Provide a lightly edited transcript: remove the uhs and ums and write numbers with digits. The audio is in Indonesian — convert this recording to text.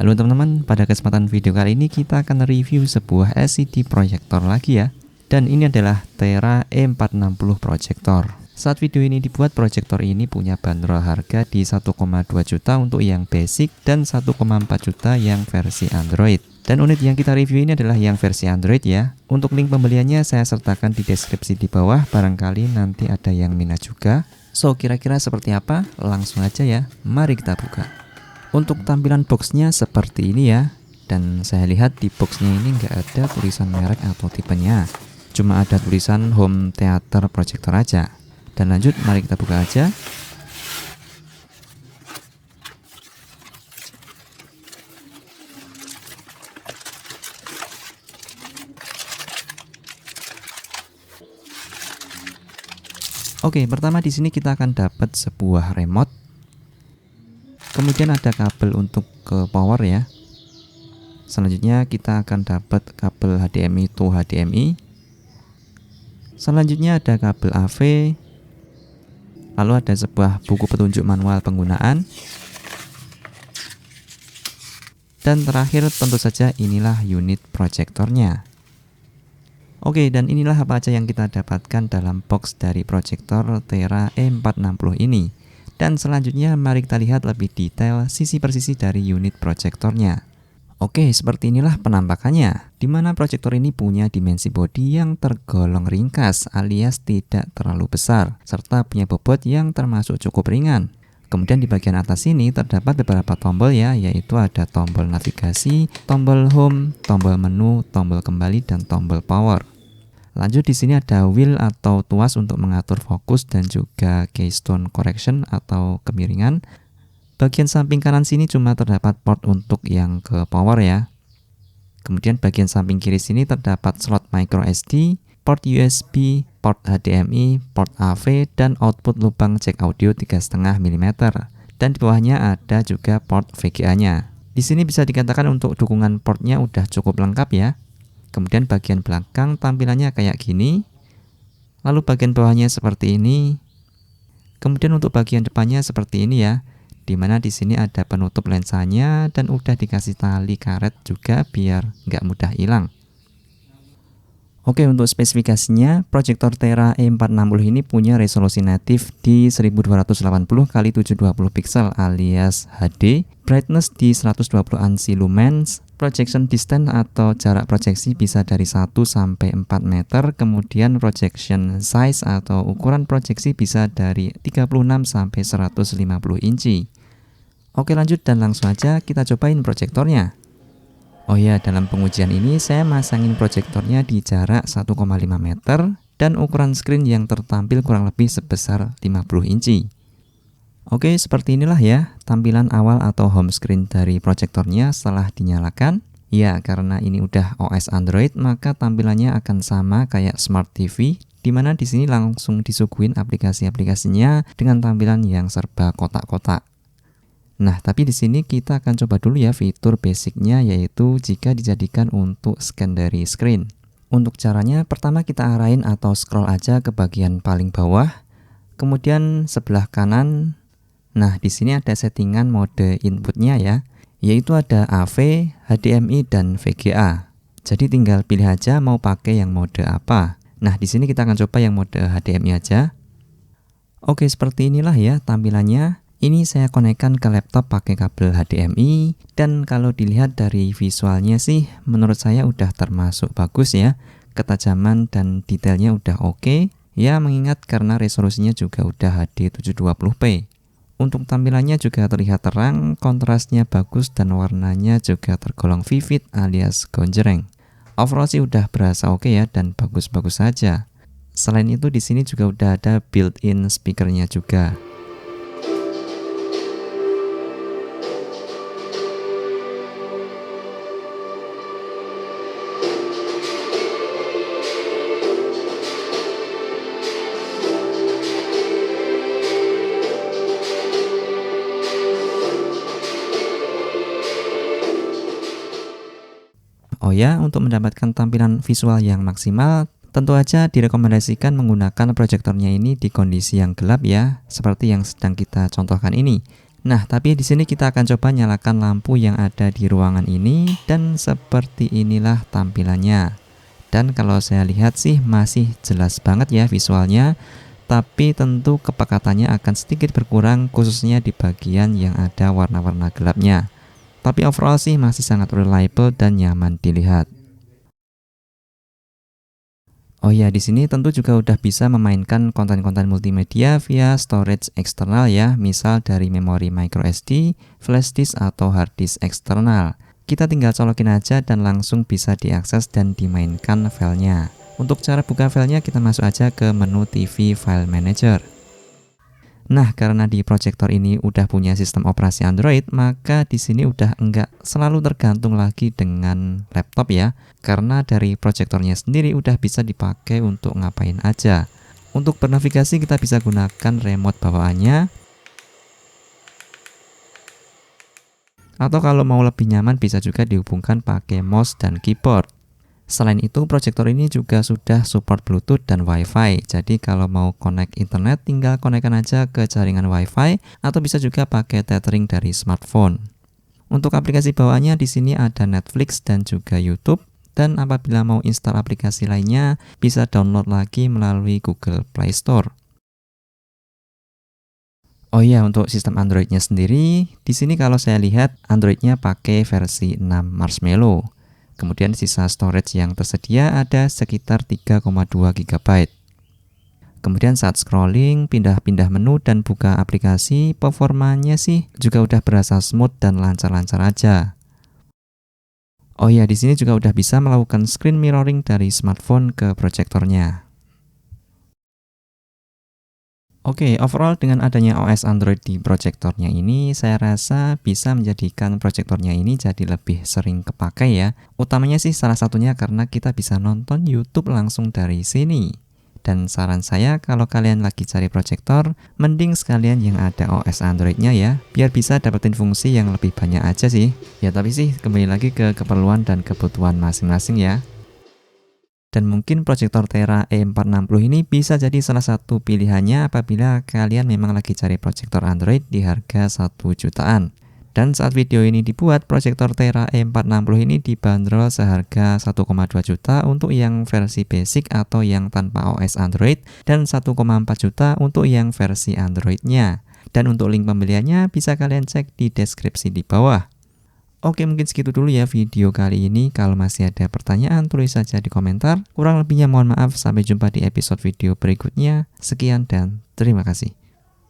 Halo teman-teman, pada kesempatan video kali ini kita akan review sebuah LCD proyektor lagi ya. Dan ini adalah Tera E460 proyektor. Saat video ini dibuat, proyektor ini punya bandrol harga di 1,2 juta untuk yang basic dan 1,4 juta yang versi Android. Dan unit yang kita review ini adalah yang versi Android ya. Untuk link pembeliannya saya sertakan di deskripsi di bawah, barangkali nanti ada yang minat juga. So, kira-kira seperti apa? Langsung aja ya, mari kita buka. Untuk tampilan boxnya seperti ini ya. Dan saya lihat di boxnya ini nggak ada tulisan merek atau tipenya, cuma ada tulisan Home Theater Projector aja. Dan lanjut, mari kita buka aja. Oke, pertama di sini kita akan dapat sebuah remote. Kemudian ada kabel untuk ke power ya. Selanjutnya kita akan dapat kabel HDMI to HDMI. Selanjutnya ada kabel AV. Lalu ada sebuah buku petunjuk manual penggunaan. Dan terakhir tentu saja inilah unit proyektornya. Oke, dan inilah apa aja yang kita dapatkan dalam box dari proyektor Tera E460 ini. Dan selanjutnya mari kita lihat lebih detail sisi per sisi dari unit proyektornya. Oke, seperti inilah penampakannya, di mana proyektor ini punya dimensi bodi yang tergolong ringkas alias tidak terlalu besar, serta punya bobot yang termasuk cukup ringan. Kemudian di bagian atas ini terdapat beberapa tombol ya, yaitu ada tombol navigasi, tombol home, tombol menu, tombol kembali, dan tombol power. Lanjut di sini ada wheel atau tuas untuk mengatur fokus dan juga keystone correction atau kemiringan. Bagian samping kanan sini cuma terdapat port untuk yang ke power ya. Kemudian bagian samping kiri sini terdapat slot micro SD, port USB, port HDMI, port AV, dan output lubang jack audio 3,5 mm. Dan di bawahnya ada juga port VGA-nya. Di sini bisa dikatakan untuk dukungan portnya udah cukup lengkap ya. Kemudian bagian belakang tampilannya kayak gini. Lalu bagian bawahnya seperti ini. Kemudian untuk bagian depannya seperti ini ya. Dimana di sini ada penutup lensanya dan udah dikasih tali karet juga biar nggak mudah hilang. Oke, untuk spesifikasinya, proyektor Tera E460 ini punya resolusi natif di 1280x720 pixel alias HD, brightness di 120 ANSI lumens, projection distance atau jarak proyeksi bisa dari 1 sampai 4 meter, kemudian projection size atau ukuran proyeksi bisa dari 36 sampai 150 inci. Oke, lanjut dan langsung aja kita cobain proyektornya. Oh ya, dalam pengujian ini saya masangin proyektornya di jarak 1,5 meter dan ukuran screen yang tertampil kurang lebih sebesar 50 inci. Oke, seperti inilah ya tampilan awal atau home screen dari proyektornya setelah dinyalakan. Ya, karena ini udah OS Android, maka tampilannya akan sama kayak Smart TV, dimana di sini langsung disuguhin aplikasi-aplikasinya dengan tampilan yang serba kotak-kotak. Nah, tapi di sini kita akan coba dulu ya fitur basicnya, yaitu jika dijadikan untuk secondary screen. Untuk caranya, pertama kita arahin atau scroll aja ke bagian paling bawah, kemudian sebelah kanan. Nah, di sini ada settingan mode inputnya ya, yaitu ada AV, HDMI, dan VGA. Jadi tinggal pilih aja mau pakai yang mode apa. Nah, di sini kita akan coba yang mode HDMI aja. Oke, seperti inilah ya tampilannya. Ini saya konekkan ke laptop pakai kabel HDMI, dan kalau dilihat dari visualnya sih menurut saya udah termasuk bagus ya. Ketajaman dan detailnya udah oke. Ya, mengingat karena resolusinya juga udah HD 720p. Untuk tampilannya juga terlihat terang, kontrasnya bagus, dan warnanya juga tergolong vivid alias gonjreng. Overall sih udah berasa oke ya dan bagus-bagus saja. Selain itu di sini juga udah ada built-in speakernya juga. Oh ya, untuk mendapatkan tampilan visual yang maksimal, tentu aja direkomendasikan menggunakan proyektornya ini di kondisi yang gelap ya, seperti yang sedang kita contohkan ini. Nah, tapi di sini kita akan coba nyalakan lampu yang ada di ruangan ini dan seperti inilah tampilannya. Dan kalau saya lihat sih masih jelas banget ya visualnya, tapi tentu kepekatannya akan sedikit berkurang khususnya di bagian yang ada warna-warna gelapnya. Tapi overall sih masih sangat reliable dan nyaman dilihat. Oh ya, di sini tentu juga udah bisa memainkan konten-konten multimedia via storage eksternal ya, misal dari memori microSD, flash disk atau hard disk eksternal. Kita tinggal colokin aja dan langsung bisa diakses dan dimainkan filenya. Untuk cara buka filenya kita masuk aja ke menu TV File Manager. Nah, karena di proyektor ini udah punya sistem operasi Android, maka di sini udah enggak selalu tergantung lagi dengan laptop ya. Karena dari proyektornya sendiri udah bisa dipakai untuk ngapain aja. Untuk bernavigasi kita bisa gunakan remote bawaannya. Atau kalau mau lebih nyaman bisa juga dihubungkan pakai mouse dan keyboard. Selain itu, proyektor ini juga sudah support Bluetooth dan Wi-Fi. Jadi kalau mau connect internet, tinggal konekkan aja ke jaringan Wi-Fi atau bisa juga pakai tethering dari smartphone. Untuk aplikasi bawaannya di sini ada Netflix dan juga YouTube. Dan apabila mau install aplikasi lainnya, bisa download lagi melalui Google Play Store. Oh iya, untuk sistem Android-nya sendiri, di sini kalau saya lihat Android-nya pakai versi 6 Marshmallow. Kemudian sisa storage yang tersedia ada sekitar 3,2 GB. Kemudian saat scrolling, pindah-pindah menu dan buka aplikasi, performanya sih juga udah berasa smooth dan lancar-lancar aja. Oh iya, di sini juga udah bisa melakukan screen mirroring dari smartphone ke proyektornya. Oke, overall dengan adanya OS Android di proyektornya ini, saya rasa bisa menjadikan proyektornya ini jadi lebih sering kepakai ya. Utamanya sih salah satunya karena kita bisa nonton YouTube langsung dari sini. Dan saran saya kalau kalian lagi cari proyektor, mending sekalian yang ada OS Androidnya ya, biar bisa dapetin fungsi yang lebih banyak aja sih. Ya tapi sih kembali lagi ke keperluan dan kebutuhan masing-masing ya. Dan mungkin proyektor Tera E460 ini bisa jadi salah satu pilihannya apabila kalian memang lagi cari proyektor Android di harga 1 jutaan. Dan saat video ini dibuat, proyektor Tera E460 ini dibanderol seharga 1,2 juta untuk yang versi basic atau yang tanpa OS Android dan 1,4 juta untuk yang versi Androidnya. Dan untuk link pembeliannya bisa kalian cek di deskripsi di bawah. Oke, mungkin segitu dulu ya video kali ini. Kalau masih ada pertanyaan, tulis saja di komentar. Kurang lebihnya mohon maaf. Sampai jumpa di episode video berikutnya. Sekian dan terima kasih.